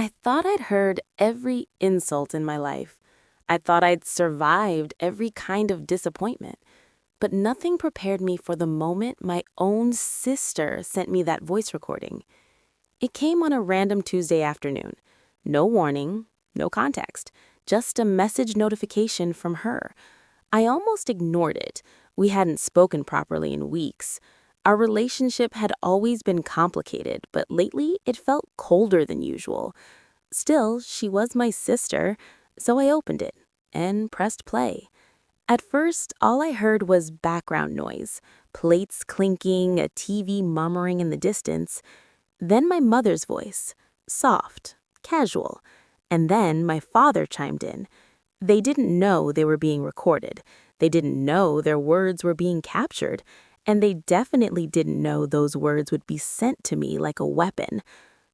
I thought I'd heard every insult in my life. I thought I'd survived every kind of disappointment. But nothing prepared me for the moment my own sister sent me that voice recording. It came on a random Tuesday afternoon. No warning, no context, just a message notification from her. I almost ignored it. We hadn't spoken properly in weeks. Our relationship had always been complicated, but lately it felt colder than usual. Still, she was my sister, so I opened it and pressed play. At first, all I heard was background noise, plates clinking, a TV murmuring in the distance. Then my mother's voice, soft, casual. And then my father chimed in. They didn't know they were being recorded. They didn't know their words were being captured. And they definitely didn't know those words would be sent to me like a weapon.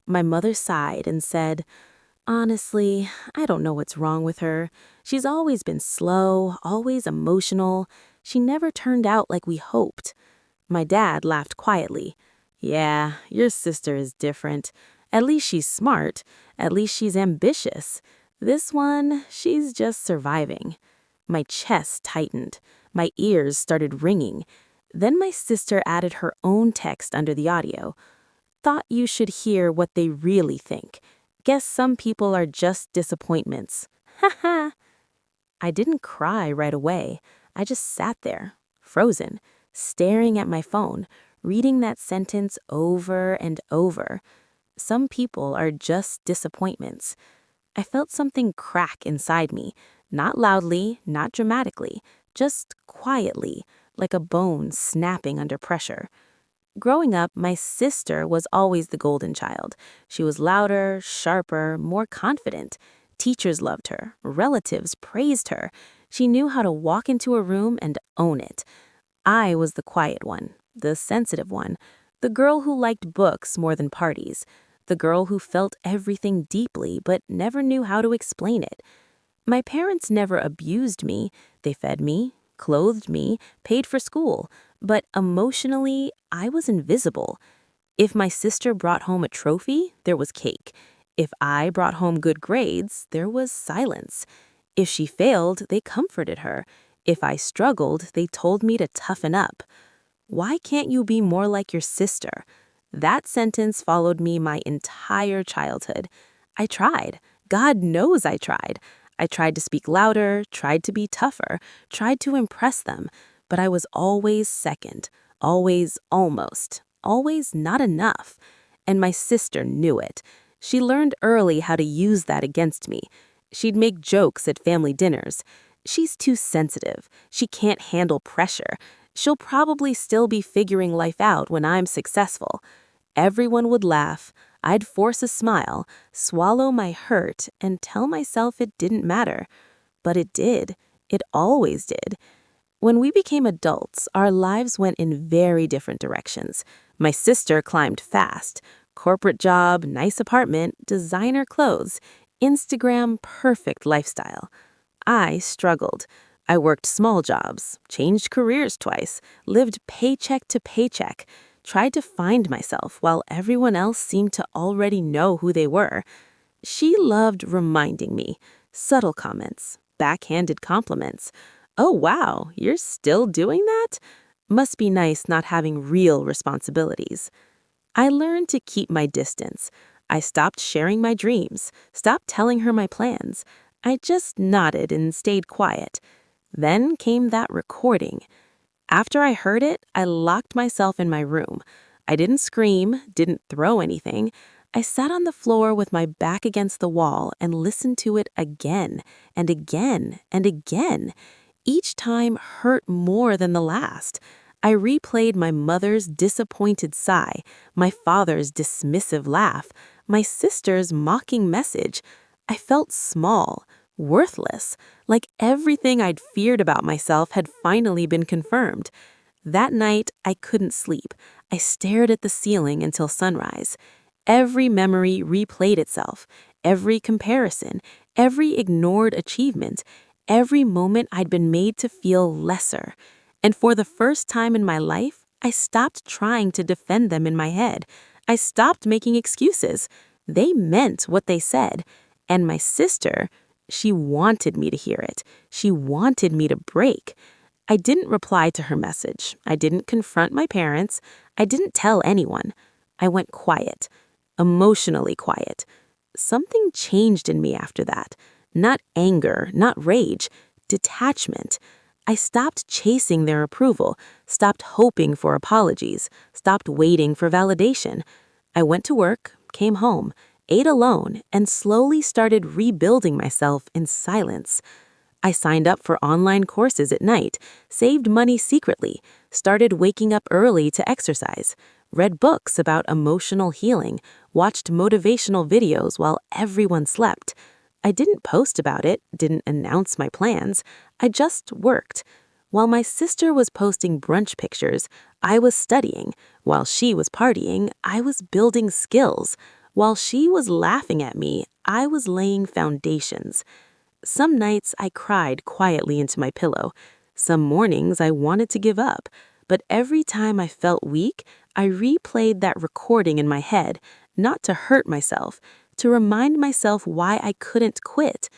My mother sighed and said, "Honestly, I don't know what's wrong with her. She's always been slow, always emotional. She never turned out like we hoped." My dad laughed quietly. "Yeah, your sister is different. At least she's smart. At least she's ambitious. This one, she's just surviving." My chest tightened. My ears started ringing. Then my sister added her own text under the audio. "Thought you should hear what they really think. Guess some people are just disappointments." Ha ha. I didn't cry right away. I just sat there, frozen, staring at my phone, reading that sentence over and over. Some people are just disappointments. I felt something crack inside me, not loudly, not dramatically, just quietly, like a bone snapping under pressure. Growing up, my sister was always the golden child. She was louder, sharper, more confident. Teachers loved her. Relatives praised her. She knew how to walk into a room and own it. I was the quiet one, the sensitive one, the girl who liked books more than parties, the girl who felt everything deeply but never knew how to explain it. My parents never abused me. They fed me, clothed me, paid for school. But emotionally, I was invisible. If my sister brought home a trophy, there was cake. If I brought home good grades, there was silence. If she failed, they comforted her. If I struggled, they told me to toughen up. "Why can't you be more like your sister?" That sentence followed me my entire childhood. I tried. God knows I tried. I tried to speak louder, tried to be tougher, tried to impress them, but I was always second, always almost, always not enough. And my sister knew it. She learned early how to use that against me. She'd make jokes at family dinners. "She's too sensitive. She can't handle pressure. She'll probably still be figuring life out when I'm successful." Everyone would laugh. I'd force a smile, swallow my hurt, and tell myself it didn't matter. But it did. It always did. When we became adults, our lives went in very different directions. My sister climbed fast. Corporate job, nice apartment, designer clothes, Instagram perfect lifestyle. I struggled. I worked small jobs, changed careers twice, lived paycheck to paycheck, tried to find myself while everyone else seemed to already know who they were. She loved reminding me, subtle comments, backhanded compliments. "Oh, wow, you're still doing that? Must be nice not having real responsibilities." I learned to keep my distance. I stopped sharing my dreams, stopped telling her my plans. I just nodded and stayed quiet. Then came that recording. After I heard it, I locked myself in my room. I didn't scream, didn't throw anything. I sat on the floor with my back against the wall and listened to it again and again and again. Each time hurt more than the last. I replayed my mother's disappointed sigh, my father's dismissive laugh, my sister's mocking message. I felt small, worthless, like everything I'd feared about myself had finally been confirmed. That night, I couldn't sleep. I stared at the ceiling until sunrise. Every memory replayed itself, every comparison, every ignored achievement, every moment I'd been made to feel lesser. And for the first time in my life, I stopped trying to defend them in my head. I stopped making excuses. They meant what they said. And my sister, she wanted me to hear it. She wanted me to break. I didn't reply to her message. I didn't confront my parents. I didn't tell anyone. I went quiet, emotionally quiet. Something changed in me after that. Not anger, not rage, detachment. I stopped chasing their approval, stopped hoping for apologies, stopped waiting for validation. I went to work, came home, ate alone, and slowly started rebuilding myself in silence. I signed up for online courses at night, saved money secretly, started waking up early to exercise, read books about emotional healing, watched motivational videos while everyone slept. I didn't post about it, didn't announce my plans. I just worked. While my sister was posting brunch pictures, I was studying. While she was partying, I was building skills. While she was laughing at me, I was laying foundations. Some nights I cried quietly into my pillow. Some mornings I wanted to give up. But every time I felt weak, I replayed that recording in my head, not to hurt myself, to remind myself why I couldn't quit.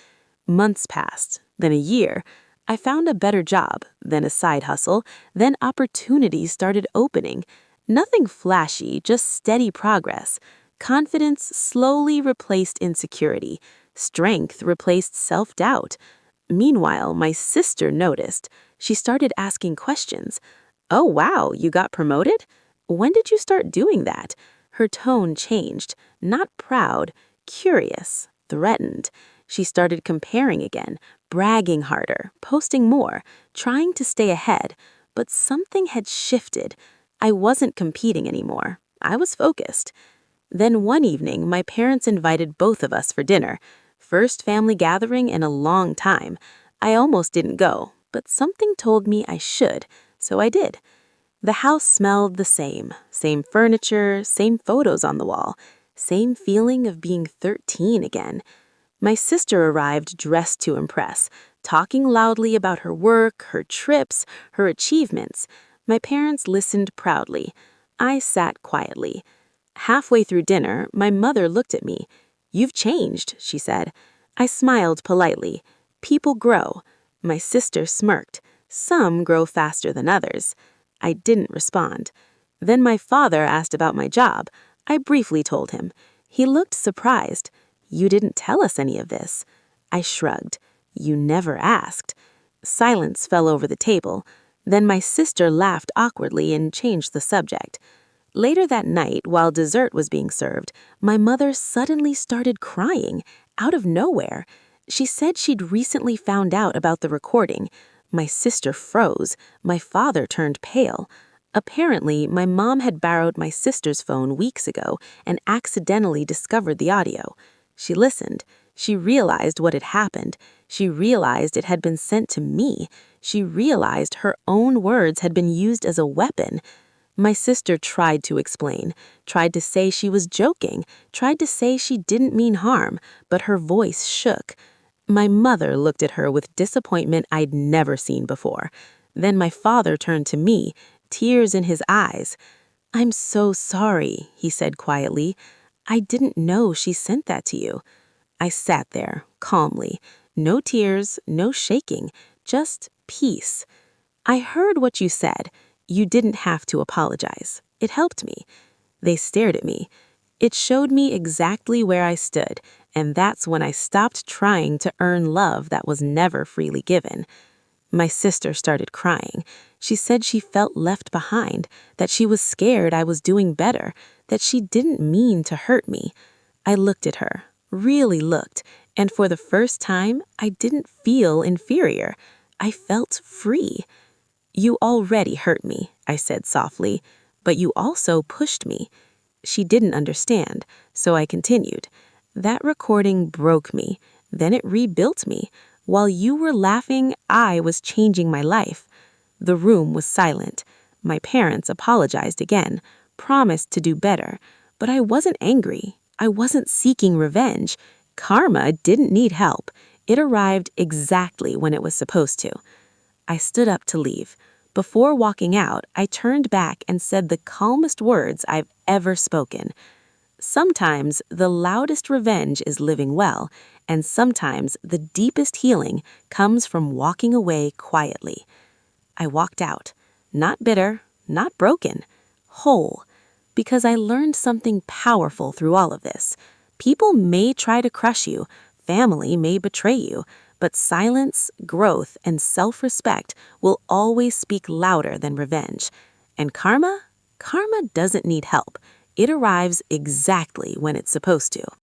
Months passed, then a year. I found a better job, then a side hustle, then opportunities started opening. Nothing flashy, just steady progress. Confidence slowly replaced insecurity. Strength replaced self-doubt. Meanwhile, my sister noticed. She started asking questions. "Oh, wow, you got promoted? When did you start doing that?" Her tone changed, not proud, curious, threatened. She started comparing again, bragging harder, posting more, trying to stay ahead. But something had shifted. I wasn't competing anymore. I was focused. Then one evening, my parents invited both of us for dinner. First family gathering in a long time. I almost didn't go, but something told me I should, so I did. The house smelled the same furniture, same photos on the wall, same feeling of being 13 again. My sister arrived dressed to impress, talking loudly about her work, her trips, her achievements. My parents listened proudly. I sat quietly. Halfway through dinner, my mother looked at me. "You've changed," she said. I smiled politely. People grow. My sister smirked. Some grow faster than others. I didn't respond. Then my father asked about my job. I briefly told him. He looked surprised. "You didn't tell us any of this." I shrugged. "You never asked." Silence fell over the table. Then my sister laughed awkwardly and changed the subject. Later that night, while dessert was being served, my mother suddenly started crying, out of nowhere. She said she'd recently found out about the recording. My sister froze. My father turned pale. Apparently, my mom had borrowed my sister's phone weeks ago and accidentally discovered the audio. She listened. She realized what had happened. She realized it had been sent to me. She realized her own words had been used as a weapon. My sister tried to explain, tried to say she was joking, tried to say she didn't mean harm, but her voice shook. My mother looked at her with disappointment I'd never seen before. Then my father turned to me, tears in his eyes. "I'm so sorry," he said quietly. "I didn't know she sent that to you." I sat there, calmly. No tears, no shaking, just peace. "I heard what you said. You didn't have to apologize. It helped me." They stared at me. It showed me exactly where I stood, and that's when I stopped trying to earn love that was never freely given. My sister started crying. She said she felt left behind, that she was scared I was doing better, that she didn't mean to hurt me. I looked at her, really looked, and for the first time, I didn't feel inferior. I felt free. "You already hurt me," I said softly, "but you also pushed me." She didn't understand, so I continued. "That recording broke me. Then it rebuilt me. While you were laughing, I was changing my life." The room was silent. My parents apologized again, promised to do better. But I wasn't angry. I wasn't seeking revenge. Karma didn't need help. It arrived exactly when it was supposed to. I stood up to leave. Before walking out, I turned back and said the calmest words I've ever spoken. Sometimes the loudest revenge is living well, and sometimes the deepest healing comes from walking away quietly. I walked out, not bitter, not broken, whole, because I learned something powerful through all of this. People may try to crush you, family may betray you, but silence, growth, and self-respect will always speak louder than revenge. And karma? Karma doesn't need help. It arrives exactly when it's supposed to.